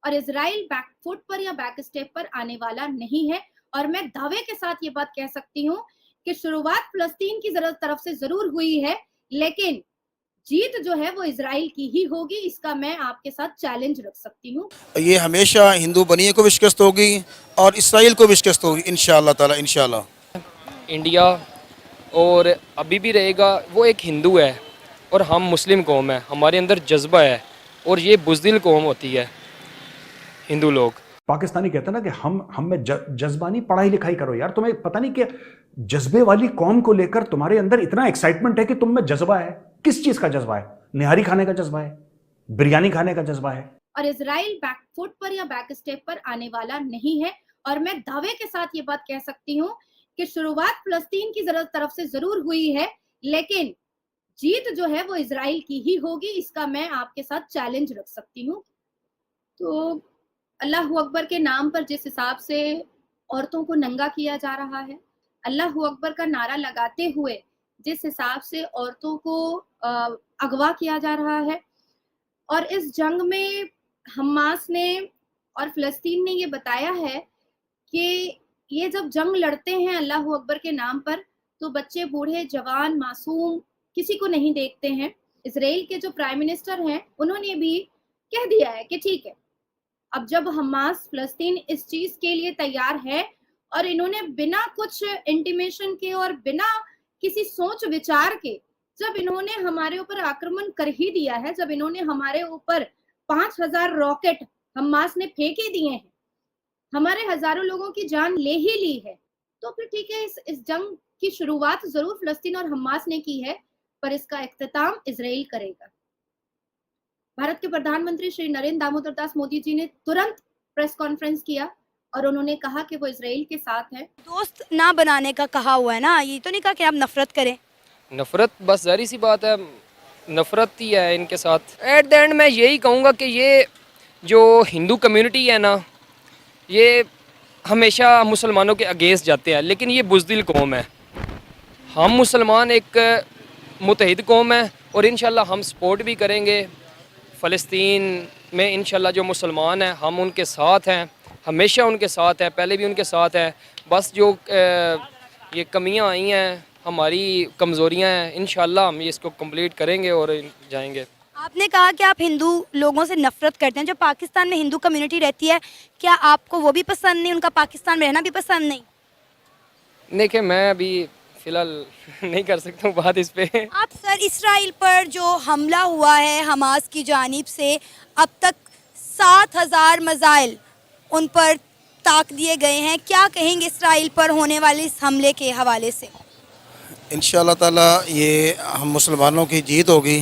और Israel back foot पर या बैक स्टेप पर आने वाला नहीं है। और मैं दावे के साथ ये बात कह सकती हूँ कि शुरुआत फिलिस्तीन की तरफ से जरूर हुई है, लेकिन जीत जो है वो इजराइल की ही होगी। इसका मैं आपके साथ चैलेंज रख सकती हूँ। ये हमेशा हिंदू बनिए को भी शिकस्त होगी और इसराइल को भी शिकस्त होगी इंशाअल्लाह ताला इंशाअल्लाह। इंडिया और अभी भी रहेगा, वो एक हिंदू है और हम मुस्लिम कौम है, हमारे अंदर जज्बा है और ये बुज़दिल कौम होती है हिंदू लोग। पाकिस्तानी कहते हैं ना कि हम में जज्बा नहीं, पढ़ाई लिखाई करो यार। तुम्हें पता नहीं कि जज्बे वाली कौम को लेकर तुम्हारे अंदर इतना एक्साइटमेंट है कि तुम में जज्बा है। किस चीज का जज्बा है? निहारी खाने का जज्बा है, बिरयानी खाने का जज्बा है। और इजराइल बैकफुट पर या बैक स्टेप पर आने वाला नहीं है। और मैं दावे के साथ ये बात कह सकती हूँ कि शुरुआत फिलिस्तीन की तरफ से जरूर हुई है, लेकिन जीत जो है वो इजराइल की ही होगी। इसका मैं आपके साथ चैलेंज रख सकती हूँ। तो अल्लाह अकबर के नाम पर जिस हिसाब से औरतों को नंगा किया जा रहा है, अल्लाह अकबर का नारा लगाते हुए जिस हिसाब से औरतों को अगवा किया जा रहा है, और इस जंग में हमास ने और फिलिस्तीन ने ये बताया है कि ये जब जंग लड़ते हैं अल्लाह अकबर के नाम पर, तो बच्चे, बूढ़े, जवान, मासूम किसी को नहीं देखते हैं। इजराइल के जो प्राइम मिनिस्टर हैं उन्होंने भी कह दिया है कि ठीक है, अब जब हमास फिलिस्तीन इस चीज के लिए तैयार है और इन्होंने बिना कुछ इंटीमेशन के और बिना किसी सोच विचार के जब इन्होंने हमारे ऊपर आक्रमण कर ही दिया है, जब इन्होंने हमारे ऊपर 5000 रॉकेट हमास ने फेंक ही दिए हैं, हमारे हजारों लोगों की जान ले ही ली है, तो फिर ठीक है, इस जंग की शुरुआत जरूर फिलिस्तीन और हमास ने की है, पर इसका इख्तिताम इजराइल करेगा। भारत के प्रधानमंत्री श्री नरेंद्र दामोदर दास मोदी जी ने तुरंत प्रेस कॉन्फ्रेंस किया और उन्होंने कहा कि वो इजराइल के साथ है। दोस्त ना बनाने का कहा हुआ है ना, ये तो नहीं कहा कि आप नफरत करें। नफ़रत बस ज़ाहिर सी बात है, नफ़रत ही है इनके साथ। एट द एंड मैं यही कहूँगा कि ये जो हिंदू कम्युनिटी है ना, ये हमेशा मुसलमानों के अगेंस्ट जाते हैं, लेकिन ये बुज़दिल कौम है। हम मुसलमान एक मुतहिद कौम है और इंशाल्लाह हम सपोर्ट भी करेंगे फ़लस्तीन में। इंशाल्लाह जो मुसलमान हैं हम उनके साथ हैं, हमेशा उनके साथ हैं, पहले भी उनके साथ हैं। बस जो ये कमियां आई हैं, हमारी कमज़ोरियां हैं, इंशाल्लाह हम ये इसको कंप्लीट करेंगे और जाएंगे। आपने कहा कि आप हिंदू लोगों से नफरत करते हैं। जो पाकिस्तान में हिंदू कम्युनिटी रहती है, क्या आपको वो भी पसंद नहीं, उनका पाकिस्तान में रहना भी पसंद नहीं? देखिए, मैं अभी फ़िलहाल नहीं कर सकता हूँ बात इस पे। आप सर, इसराइल पर जो हमला हुआ है हमास की जानिब से, अब तक 7000 मिसाइल उन पर ताक दिए गए हैं। क्या कहेंगे इसराइल पर होने वाले इस हमले के हवाले से? इंशाअल्लाह ताला ये हम मुसलमानों की जीत होगी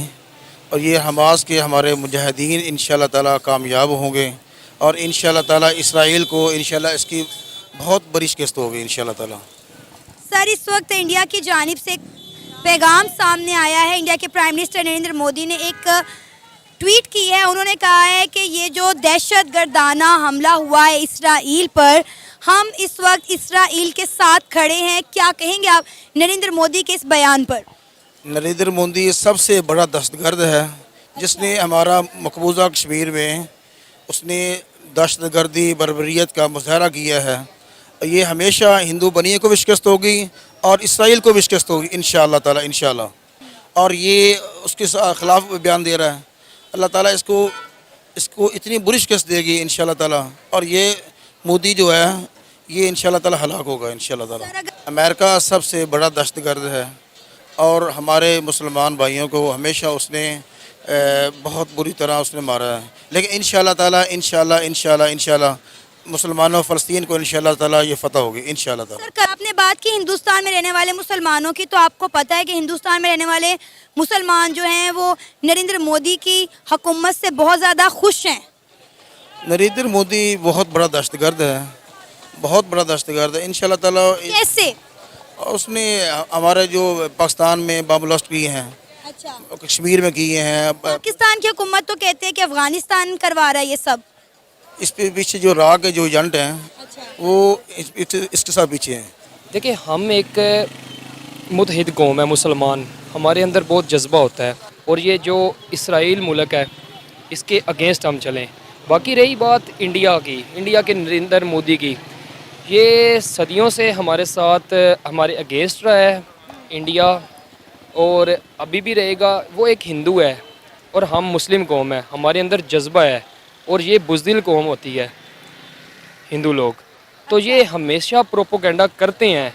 और ये हमास के हमारे मुजाहिदीन इंशाअल्लाह ताला कामयाब होंगे और इंशाअल्लाह ताला इसराइल को इंशाअल्लाह इसकी बहुत बड़ी शिकस्त होगी इंशाअल्लाह ताला। सर, इस वक्त इंडिया की जानिब से एक पैगाम सामने आया है। इंडिया के प्राइम मिनिस्टर नरेंद्र मोदी ने एक ट्वीट की है। उन्होंने कहा है कि ये जो दहशतगर्दाना हमला हुआ है इसराइल पर, हम इस वक्त इसराइल के साथ खड़े हैं। क्या कहेंगे आप नरेंद्र मोदी के इस बयान पर? नरेंद्र मोदी सबसे बड़ा दहशतगर्द है, जिसने हमारा मकबूजा कश्मीर में उसने दहशतगर्दी बर्बरियत का मुजाहरा किया है। ये हमेशा हिंदू बनिए को भी शिकस्त होगी और इसराइल को भी शिकस्त होगी इंशाअल्लाह ताला इंशाअल्लाह। और ये उसके ख़िलाफ़ बयान दे रहा है। अल्लाह ताला इसको इतनी बुरी शिकस्त देगी इंशाअल्लाह ताला। और ये मोदी जो है ये इंशाअल्लाह ताला हलाक होगा इंशाअल्लाह ताला। अमेरिका सबसे बड़ा दहशतगर्द है और हमारे मुसलमान भाइयों को हमेशा उसने बहुत बुरी तरह उसने मारा है, लेकिन इंशाअल्लाह ताला इंशाअल्लाह मुसलमानों फ़लस्तीन को इंशाअल्लाह ताला ये फ़तह होगी इंशाअल्लाह ताला। सर, आपने बात की हिंदुस्तान में रहने वाले मुसलमानों की, तो आपको पता है कि हिंदुस्तान में रहने वाले मुसलमान जो हैं वो नरेंद्र मोदी की हुकूमत से बहुत ज़्यादा खुश हैं। नरेंद्र मोदी बहुत बड़ा दहशतगर्द है, बहुत बड़ा दहशतगर्द है इंशाअल्लाह ताला। कैसे? उसने हमारे जो पाकिस्तान में बम ब्लास्ट किए हैं, अच्छा, कश्मीर में किए हैं। पाकिस्तान की हुकूमत तो कहते हैं कि अफगानिस्तान करवा रहा है ये सब। इस पे पीछे जो राग के जो एजेंट हैं, अच्छा, वो इसके साथ पीछे हैं। देखिए, हम एक मुतहिद कौम है मुसलमान, हमारे अंदर बहुत जज्बा होता है और ये जो इसराइल मुल्क है इसके अगेंस्ट हम चलें, बाकी रही बात इंडिया की, इंडिया के नरेंद्र मोदी की, ये सदियों से हमारे साथ हमारे अगेंस्ट रहा है इंडिया, और अभी भी रहेगा। वो एक हिंदू है और हम मुस्लिम कौम है, हमारे अंदर जज्बा है, और ये बुज़दिल कौम होती है हिंदू लोग। तो ये हमेशा प्रोपोगंडा करते हैं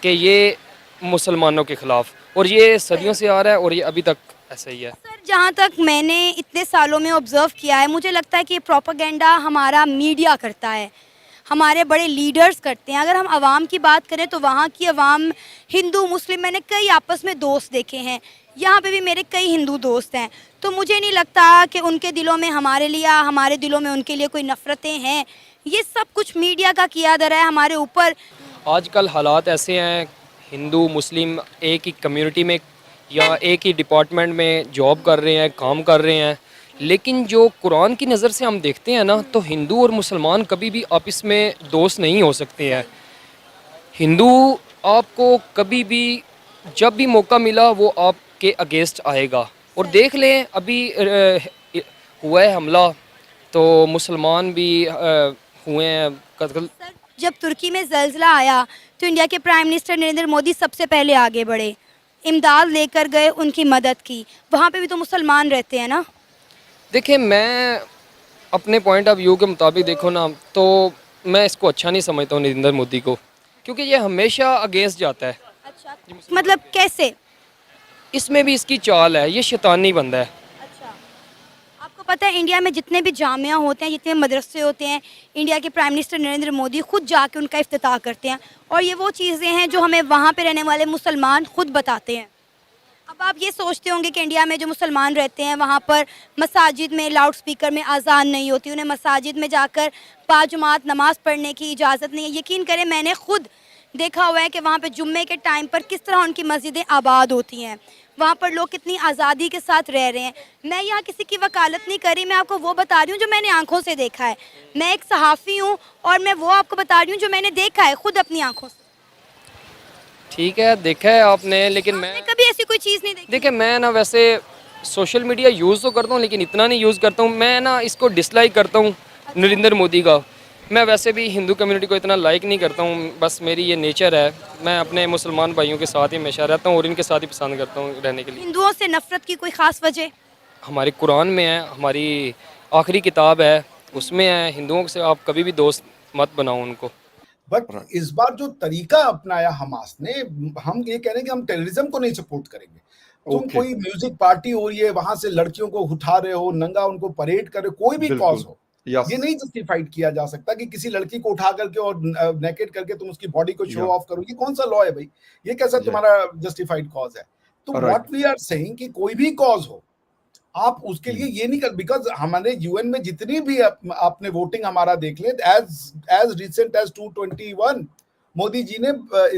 कि ये मुसलमानों के ख़िलाफ़, और ये सदियों से आ रहा है और ये अभी तक ऐसा ही है। सर, जहाँ तक मैंने इतने सालों में ऑब्ज़र्व किया है, मुझे लगता है कि प्रोपेगेंडा हमारा मीडिया करता है, हमारे बड़े लीडर्स करते हैं। अगर हम आवाम की बात करें तो वहाँ की आवाम, हिंदू मुस्लिम, मैंने कई आपस में दोस्त देखे हैं, यहाँ पे भी मेरे कई हिंदू दोस्त हैं, तो मुझे नहीं लगता कि उनके दिलों में हमारे लिए या हमारे दिलों में उनके लिए कोई नफ़रतें हैं। ये सब कुछ मीडिया का किया धरा है हमारे ऊपर। आजकल हालात ऐसे हैं, हिंदू मुस्लिम एक ही कम्युनिटी में या एक ही डिपार्टमेंट में जॉब कर रहे हैं, काम कर रहे हैं, लेकिन जो कुरान की नज़र से हम देखते हैं ना, तो हिंदू और मुसलमान कभी भी आपस में दोस्त नहीं हो सकते हैं। हिंदू आपको कभी भी जब भी मौका मिला वो आपके अगेंस्ट आएगा, और देख लें अभी हुआ है हमला, तो मुसलमान भी हुए हैं कत्ल। सर, जब तुर्की में ज़ल्ज़ला आया तो इंडिया के प्राइम मिनिस्टर नरेंद्र मोदी सबसे पहले आगे बढ़े, इमदाद लेकर गए, उनकी मदद की। वहाँ पे भी तो मुसलमान रहते हैं ना। देखिए, मैं अपने पॉइंट ऑफ व्यू के मुताबिक देखो ना, तो मैं इसको अच्छा नहीं समझता हूँ नरेंद्र मोदी को, क्योंकि ये हमेशा अगेंस्ट जाता है। अच्छा, मतलब कैसे? इसमें भी इसकी चाल है, ये शैतानी बंदा है। अच्छा, आपको पता है इंडिया में जितने भी जामिया होते हैं, जितने मदरसे होते हैं, इंडिया के प्राइम मिनिस्टर नरेंद्र मोदी खुद जाके उनका इफ्तिताह करते हैं, और ये वो चीज़ें हैं जो हमें वहाँ पे रहने वाले मुसलमान खुद बताते हैं। अब आप ये सोचते होंगे कि इंडिया में जो मुसलमान रहते हैं वहाँ पर मसाजिद में लाउड स्पीकर में अजान नहीं होती, उन्हें मसाजिद में जाकर बाजुमात नमाज़ पढ़ने की इजाज़त नहीं है। यकीन करें, मैंने खुद देखा हुआ है कि वहाँ पे जुम्मे के टाइम पर किस तरह उनकी मस्जिदें आबाद होती हैं, वहाँ पर लोग कितनी आज़ादी के साथ रह रहे हैं। मैं यहाँ किसी की वकालत नहीं कर रही, मैं आपको वो बता रही हूँ जो मैंने आंखों से देखा है। मैं एक सहाफ़ी हूँ और मैं वो आपको बता रही हूँ जो मैंने देखा है खुद अपनी आंखों से। ठीक है, देखा है आपने, लेकिन मैं आपने कभी ऐसी कोई चीज़ नहीं देखी? देखिए, मैं ना वैसे सोशल मीडिया यूज़ तो करता हूँ, लेकिन इतना नहीं यूज़ करता हूँ। मैं ना इसको डिसलाइक करता हूँ नरेंद्र मोदी का। मैं वैसे भी हिंदू कम्युनिटी को इतना लाइक नहीं करता हूँ, बस मेरी ये नेचर है। मैं अपने मुसलमान भाइयों के साथ ही हमेशा रहता हूँ और इनके साथ ही पसंद करता हूँ रहने के लिए। हिंदुओं से नफरत की कोई ख़ास वजह? हमारे कुरान में है, हमारी आखिरी किताब है, उसमें है हिंदुओं से आप कभी भी दोस्त मत बनाओ उनको। बट इस बार जो तरीका अपनाया हमास ने, हम ये कह रहे हैं कि हम टेररिज्म को नहीं सपोर्ट करेंगे। तुम ओके। कोई म्यूजिक पार्टी हो रही है, वहां से लड़कियों को उठा रहे हो, नंगा उनको परेड कर रहे हो, कोई भी बिल्कुल। कॉज हो, यस। ये नहीं जस्टिफाइड किया जा सकता कि किसी लड़की को उठा करके और नेकेड करके तुम उसकी बॉडी को शो या। ऑफ करो। ये कौन सा लॉ है भाई? ये कैसा या। तुम्हारा जस्टिफाइड कॉज है? तो right. What we are saying कि कोई भी कॉज हो, आप उसके लिए ये नहीं कर, बिकॉज हमारे यूएन में जितनी भी आपने वोटिंग हमारा देख ले, as recent as 221 Modi ji ने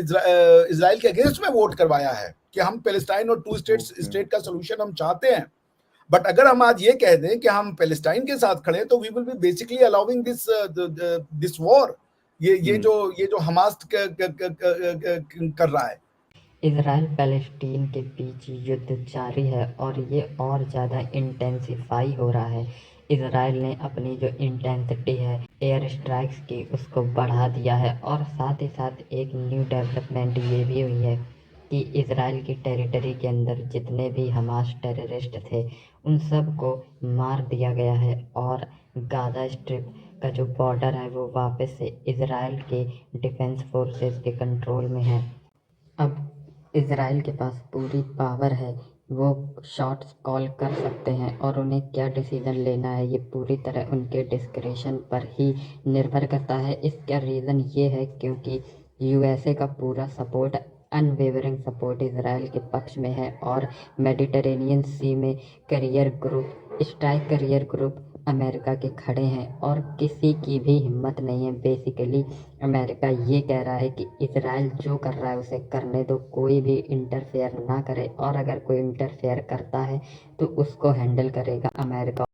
इजराइल के अगेंस्ट में वोट करवाया है कि हम पैलेस्टाइन और स्टेट का सोल्यूशन हम चाहते हैं। बट अगर हम आज ये कह दें कि हम पैलेस्टाइन के साथ खड़े हैं, तो we will be basically allowing this war, ये जो हमास कर रहा है। इसराइल पैलेस्टीन के बीच युद्ध जारी है और ये और ज़्यादा इंटेंसिफाई हो रहा है। इसराइल ने अपनी जो इंटेंसिटी है एयर स्ट्राइक्स की उसको बढ़ा दिया है, और साथ ही साथ एक न्यू डेवलपमेंट ये भी हुई है कि इसराइल की टेरिटरी के अंदर जितने भी हमास टेररिस्ट थे उन सब को मार दिया गया है, और गाज़ा स्ट्रिप का जो बॉर्डर है वो वापस से इसराइल के डिफेंस फोर्सेस के कंट्रोल में है। अब इसराइल के पास पूरी पावर है, वो शॉट्स कॉल कर सकते हैं, और उन्हें क्या डिसीज़न लेना है ये पूरी तरह उनके डिस्क्रिशन पर ही निर्भर करता है। इसका रीज़न ये है क्योंकि यूएसए का पूरा सपोर्ट, अनवेवरिंग सपोर्ट इसराइल के पक्ष में है, और मेडिटेरेनियन सी में स्ट्राइक करियर ग्रुप अमेरिका के खड़े हैं, और किसी की भी हिम्मत नहीं है। बेसिकली अमेरिका ये कह रहा है कि इसराइल जो कर रहा है उसे करने दो, कोई भी इंटरफेयर ना करे, और अगर कोई इंटरफेयर करता है तो उसको हैंडल करेगा अमेरिका।